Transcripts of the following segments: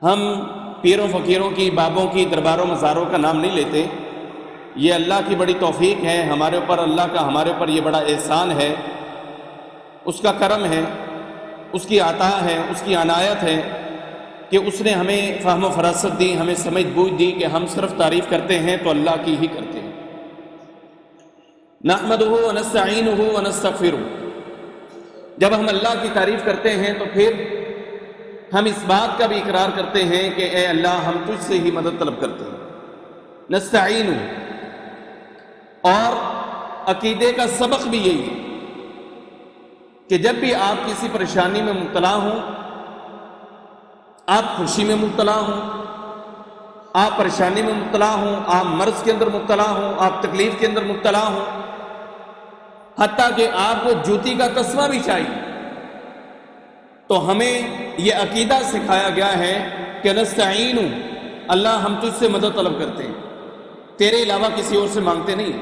ہم پیروں فقیروں کی، بابوں کی، درباروں مزاروں کا نام نہیں لیتے. یہ اللہ کی بڑی توفیق ہے ہمارے اوپر، اللہ کا ہمارے اوپر یہ بڑا احسان ہے، اس کا کرم ہے، اس کی عطا ہے، اس کی عنایت ہے کہ اس نے ہمیں فہم و فراست دی، ہمیں سمجھ بوجھ دی کہ ہم صرف تعریف کرتے ہیں تو اللہ کی ہی کرتے ہیں. نحمدہ ونستعینہ ونستغفرہ. جب ہم اللہ کی تعریف کرتے ہیں تو پھر ہم اس بات کا بھی اقرار کرتے ہیں کہ اے اللہ ہم تجھ سے ہی مدد طلب کرتے ہیں. نستعین. اور عقیدے کا سبق بھی یہی ہے کہ جب بھی آپ کسی پریشانی میں مبتلا ہوں، آپ خوشی میں مبتلا ہوں، آپ پریشانی میں مبتلا ہوں، آپ مرض کے اندر مبتلا ہوں، آپ تکلیف کے اندر مبتلا ہوں، حتیٰ کہ آپ کو جوتی کا تسمہ بھی چاہیے، تو ہمیں یہ عقیدہ سکھایا گیا ہے کہ نستعین، اللہ ہم تجھ سے مدد طلب کرتے ہیں، تیرے علاوہ کسی اور سے مانگتے نہیں.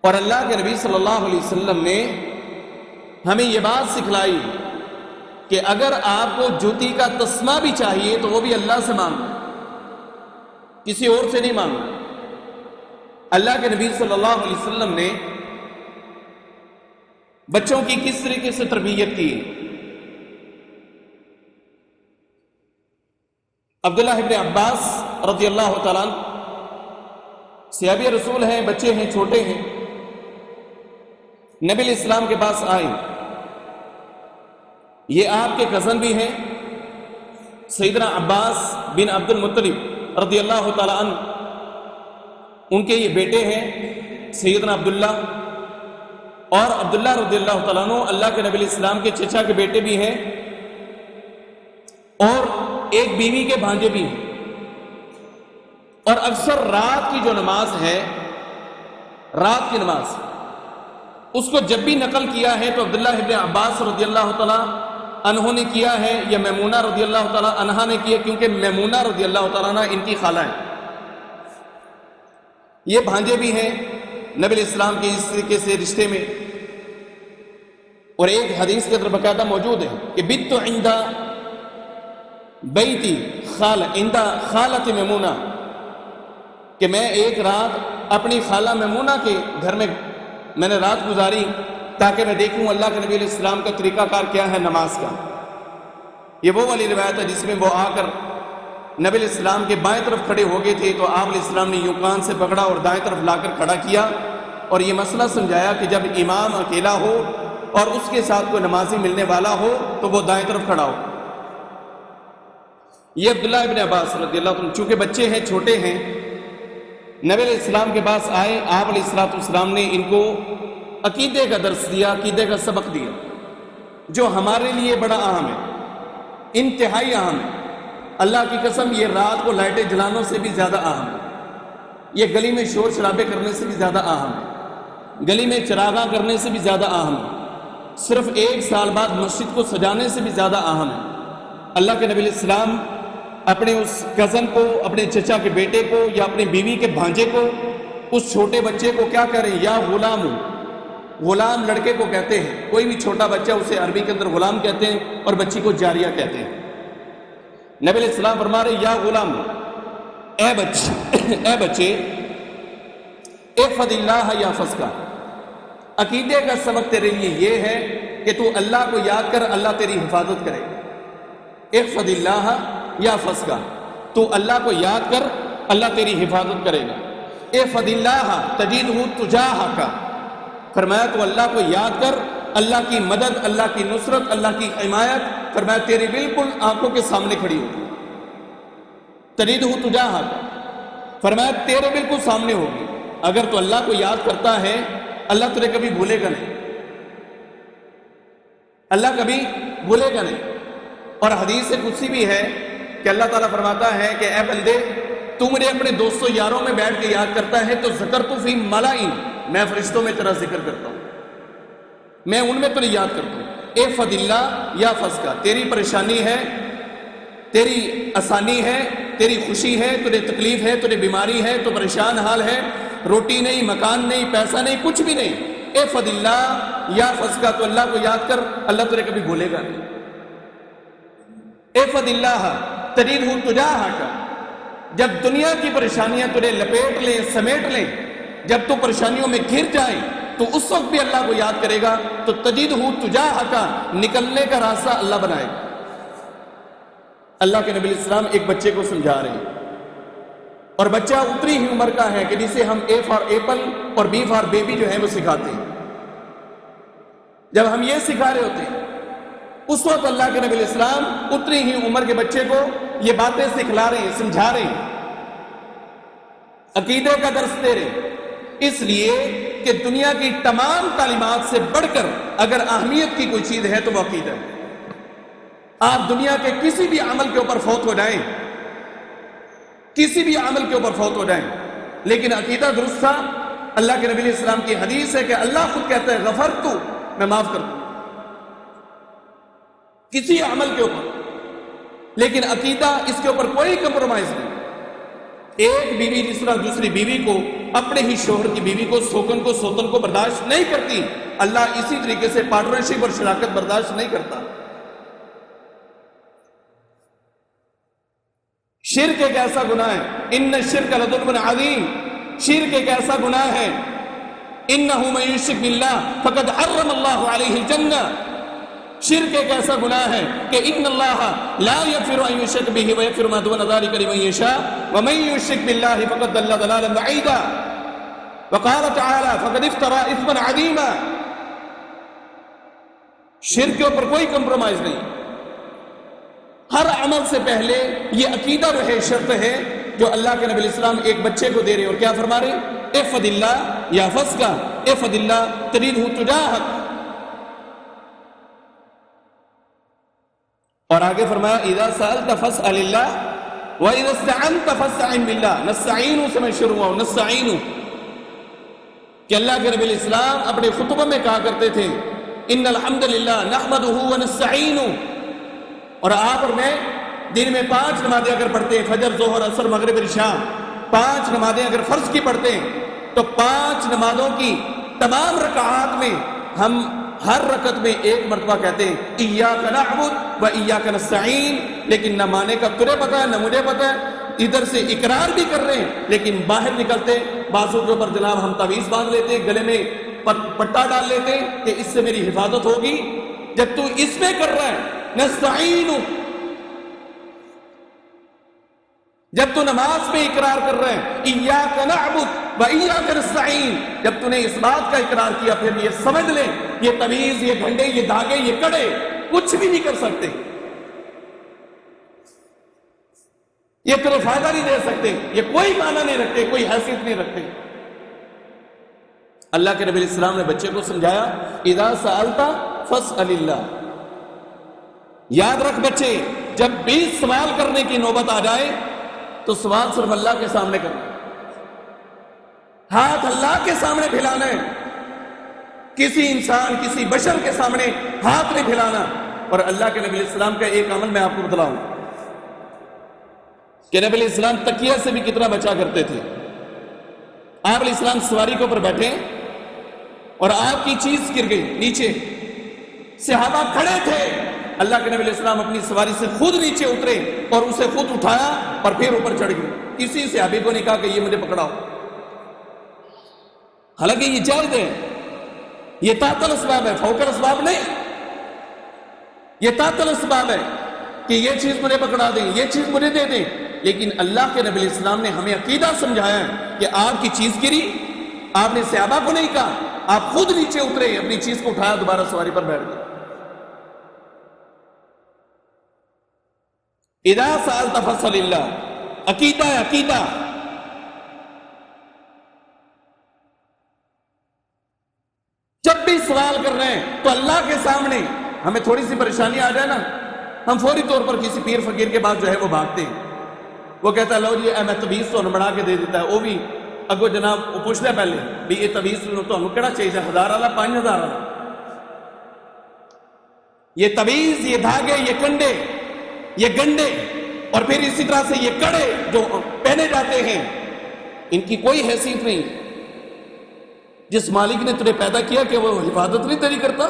اور اللہ کے نبی صلی اللہ علیہ وسلم نے ہمیں یہ بات سکھلائی کہ اگر آپ کو جوتی کا تسمہ بھی چاہیے تو وہ بھی اللہ سے مانگنا، کسی اور سے نہیں مانگنا. اللہ کے نبی صلی اللہ علیہ وسلم نے بچوں کی کس طریقے سے تربیت کی. عبداللہ ابن عباس رضی اللہ تعالیٰ صحابی رسول ہیں، بچے ہیں، چھوٹے ہیں، نبی علیہ السلام کے پاس آئے. یہ آپ کے کزن بھی ہیں، سیدنا عباس بن عبد المطلب رضی اللہ تعالیٰ عنہ، ان کے یہ بیٹے ہیں سیدنا عبداللہ، اور عبداللہ رضی اللہ تعالیٰ عنہ اللہ کے نبی علیہ السلام کے چچا کے بیٹے بھی ہیں، اور ایک بیوی کے بھانجے بھی ہیں. اور اکثر رات کی جو نماز ہے، رات کی نماز، اس کو جب بھی نقل کیا ہے تو عبداللہ ابن عباس رضی اللہ تعالیٰ عنہ نے کیا ہے یا میمونہ رضی اللہ تعالیٰ عنہا نے کیا، کیونکہ میمونہ رضی اللہ تعالیٰ عنہ ان کی خالہ ہیں. یہ بھانجے بھی ہیں نبی علیہ السلام کے اس طریقے سے رشتے میں. اور ایک حدیث کے اندر باقاعدہ موجود ہے کہ بت عند بیتی عند خالۃ میمونہ، کہ میں ایک رات اپنی خالہ میمونہ کے گھر میں نے رات گزاری تاکہ میں دیکھوں اللہ کے نبی علیہ السلام کا طریقہ کار کیا ہے نماز کا. یہ وہ والی روایت ہے جس میں وہ آ کر نبی علیہ السلام کے بائیں طرف کھڑے ہو گئے تھے، تو آپ علیہ السلام نے یوں کان سے پکڑا اور دائیں طرف لا کر کھڑا کیا، اور یہ مسئلہ سمجھایا کہ جب امام اکیلا ہو اور اس کے ساتھ کوئی نمازی ملنے والا ہو تو وہ دائیں طرف کھڑا ہو. یہ عبداللہ ابن عباس رضی اللہ عنہ چونکہ بچے ہیں، چھوٹے ہیں، نبی علیہ السلام کے پاس آئے. آپ علیہ السلام نے ان کو عقیدے کا درس دیا، عقیدے کا سبق دیا، جو ہمارے لیے بڑا اہم ہے، انتہائی اہم ہے. اللہ کی قسم یہ رات کو لائٹیں جلانوں سے بھی زیادہ اہم ہے، یہ گلی میں شور شرابے کرنے سے بھی زیادہ اہم ہے، گلی میں چراغاں کرنے سے بھی زیادہ اہم ہے، صرف ایک سال بعد مسجد کو سجانے سے بھی زیادہ اہم ہے. اللہ کے نبی علیہ السلام اپنے اس کزن کو، اپنے چچا کے بیٹے کو یا اپنی بیوی کے بھانجے کو، اس چھوٹے بچے کو کیا کہہ رہے ہیں؟ یا غلام. غلام لڑکے کو کہتے ہیں، کوئی بھی چھوٹا بچہ اسے عربی کے اندر غلام کہتے ہیں، اور بچی کو جاریہ کہتے ہیں. نبی علیہ السلام فرما رہے یا غلام، اے بچے، احفظ اللہ یحفظ کا. عقیدے کا سبق تیرے لیے یہ ہے کہ تو اللہ کو یاد کر، اللہ تیری حفاظت کرے. احفظ اللہ یحفظ کا، تو اللہ کو یاد کر، اللہ تیری حفاظت کرے گا. احفظ اللہ تجدہ تجاہک، فرمایا تو اللہ کو یاد کر، اللہ کی مدد، اللہ کی نصرت، اللہ کی حمایت، فرمایا تیری بالکل آنکھوں کے سامنے کھڑی ہوگی. تجدہ تجاہک، فرمایا تیرے بالکل سامنے ہوگی. اگر تو اللہ کو یاد کرتا ہے، اللہ تجھے کبھی بھولے گا نہیں، اللہ کبھی بھولے گا نہیں. اور حدیث قدسی بھی ہے کہ اللہ تعالیٰ فرماتا ہے کہ اے بندے، تو مجھے اپنے دوستوں یاروں میں بیٹھ کے یاد کرتا ہے تو ذکرت فی ملائن، میں فرشتوں میں تیرا ذکر کرتا ہوں، میں ان میں تجھے یاد کرتا ہوں. احفظ اللہ یحفظ کا، تیری پریشانی ہے، تیری آسانی ہے، تیری خوشی ہے، تجھے تکلیف ہے، تجھے بیماری ہے، تو پریشان حال ہے، روٹی نہیں، مکان نہیں، پیسہ نہیں، کچھ بھی نہیں، احفظ اللہ یحفظ کا، تو اللہ کو یاد کر، اللہ تجھے کبھی بھولے گا نہیں. احفظ اللہ تجدہ تجاہک، جب دنیا کی پریشانیاں تجھے لپیٹ لیں، سمیٹ لیں، جب تو پریشانیوں میں گر جائے تو اس وقت بھی اللہ کو یاد کرے گا تو تجدہ تجاہک، نکلنے کا راستہ اللہ بنائے گا۔ اللہ کے نبی علیہ السلام ایک بچے کو سمجھا رہے ہیں، اور بچہ اتنی ہی عمر کا ہے کہ جسے ہم اے فار ایپل اور بی فار بیبی جو ہے وہ سکھاتے ہیں۔ جب ہم یہ سکھا رہے ہوتے ہیں اس وقت اللہ کے نبی علیہ السلام اتنی ہی عمر کے بچے کو یہ باتیں سکھلا رہے ہیں، سمجھا رہے ہیں، عقیدے کا درس دے رہے ہیں، اس لیے کہ دنیا کی تمام تعلیمات سے بڑھ کر اگر اہمیت کی کوئی چیز ہے تو وہ عقیدہ ہے۔ آپ دنیا کے کسی بھی عمل کے اوپر فوت ہو جائیں، کسی بھی عمل کے اوپر فوت ہو جائیں، لیکن عقیدہ درست تھا۔ اللہ کے نبی علیہ السلام کی حدیث ہے کہ اللہ خود کہتا ہے غفرت، میں معاف کر دوں کسی عمل کے اوپر، لیکن عقیدہ اس کے اوپر کوئی کمپرومائز نہیں۔ ایک بیوی جس طرح دوسری بیوی کو، اپنے ہی شوہر کی بیوی کو، سوکن کو، سوتن کو برداشت نہیں کرتی، اللہ اسی طریقے سے پارٹنرشپ اور شراکت برداشت نہیں کرتا۔ شرک ایک ایسا گناہ ہے، ان الشرک لظلم عظیم، شرک ایک ایسا گناہ ہے، انہ من یشرک باللہ فقد حرم اللہ علیہ الجنہ، شرک ایک ایسا گناہ ہے کہ ان اللہ لا یغفر ان یشرک بہ ویغفر ما دون ذلک لمن یشاء ومن یشرک باللہ فقد ضل ضلالا بعیدا، وقال تعالی فقد افترى اثما عظیما۔ شرک کے اوپر کوئی کمپرومائز نہیں، ہر عمل سے پہلے یہ عقیدہ جو ہے، شرط ہے جو اللہ کے نبی علیہ السلام ایک بچے کو دے رہے، اور کیا فرما رہے؟ احفظ اللہ یحفظ کا، احفظ اللہ تجدہ تجاہک، اور آگے فرمایا اذا سألت فاسأل اللہ واذا استعنت فاستعن باللہ، نستعین سے میں شروع ہوں، نستعین، کہ اللہ کے نبی علیہ السلام اپنے خطبہ میں کہا کرتے تھے ان الحمدللہ نحمدہ ونستعین، اور آپ اور میں دن میں 5 نمازیں اگر پڑھتے ہیں، فجر، ظہر، عصر، مغرب، عشاء، 5 نمازیں اگر فرض کی پڑھتے ہیں تو 5 نمازوں کی تمام رکعات میں ہم ہر رکعت میں ایک مرتبہ کہتے ہیں ایاک نعبد و ایاک نستعین، لیکن نہ مانے کا تجھے پتا ہے نہ مجھے پتا ہے، ادھر سے اقرار بھی کر رہے ہیں لیکن باہر نکلتے بازو کے اوپر جناب ہم تعویذ باندھ لیتے ہیں، گلے میں پٹا ڈال لیتے ہیں کہ اس سے میری حفاظت ہوگی، جب تو اس میں کر رہا ہے نستعین، جب تو نماز پہ اقرار کر رہے ہیں ایاک نعبد و ایاک نستعین، جب تو نے اس بات کا اقرار کیا پھر یہ سمجھ لیں یہ تعویذ، یہ گھنٹے، یہ دھاگے، یہ کڑے کچھ بھی نہیں کر سکتے، یہ تمہیں فائدہ نہیں دے سکتے، یہ کوئی معنی نہیں رکھتے، کوئی حیثیت نہیں رکھتے۔ اللہ کے نبی علیہ السلام نے بچے کو سمجھایا اذا سألت فاسأل اللہ، یاد رکھ بچے جب بھی سوال کرنے کی نوبت آ جائے تو سوال صرف اللہ کے سامنے کرنا، ہاتھ اللہ کے سامنے پھیلانا ہے، کسی انسان، کسی بشر کے سامنے ہاتھ نہیں پھیلانا۔ اور اللہ کے نبی علیہ السلام کا ایک عمل میں آپ کو بتلاؤں کہ نبی علیہ السلام تکیہ سے بھی کتنا بچا کرتے تھے۔ آپ علیہ السلام سواری کے اوپر بیٹھے اور آپ کی چیز گر گئی نیچے، صحابہ کھڑے تھے، اللہ کے نبی علیہ السلام اپنی سواری سے خود نیچے اترے اور اسے خود اٹھایا اور پھر اوپر چڑھ گئے، کسی صحابی کو نہیں کہا کہ یہ مجھے پکڑاؤ، حالانکہ یہ جائز ہے، یہ تحت الاسباب ہے، فوق الاسباب نہیں، یہ تحت الاسباب ہے کہ یہ چیز مجھے پکڑا دیں، یہ چیز مجھے دے دیں، لیکن اللہ کے نبی علیہ السلام نے ہمیں عقیدہ سمجھایا ہے کہ آپ کی چیز گری، آپ نے صحابہ کو نہیں کہا، آپ خود نیچے اترے، اپنی چیز کو اٹھایا، دوبارہ سواری پر بیٹھ گئے۔ اذا سألت فاسأل اللہ، عقیدہ ہے، عقیدہ۔ جب بھی سوال کر رہے ہیں تو اللہ کے سامنے، ہمیں تھوڑی سی پریشانی آ جائے نا، ہم فوری طور پر کسی پیر فقیر کے بعد جو ہے وہ بھاگتے ہیں، وہ کہتا ہے لو جی میں تعویذ تو بنا کے دے دیتا ہے، وہ بھی اگو جناب وہ پوچھتا ہے پہلے بھی یہ تعویذ تو کہڑا چاہیے، 1000 والا 5000 والا، یہ تعویذ، یہ دھاگے، یہ کنڈے، یہ گنڈے، اور پھر اسی طرح سے یہ کڑے جو پہنے جاتے ہیں، ان کی کوئی حیثیت نہیں۔ جس مالک نے تجھے پیدا کیا کہ وہ حفاظت نہیں تیری کرتا؟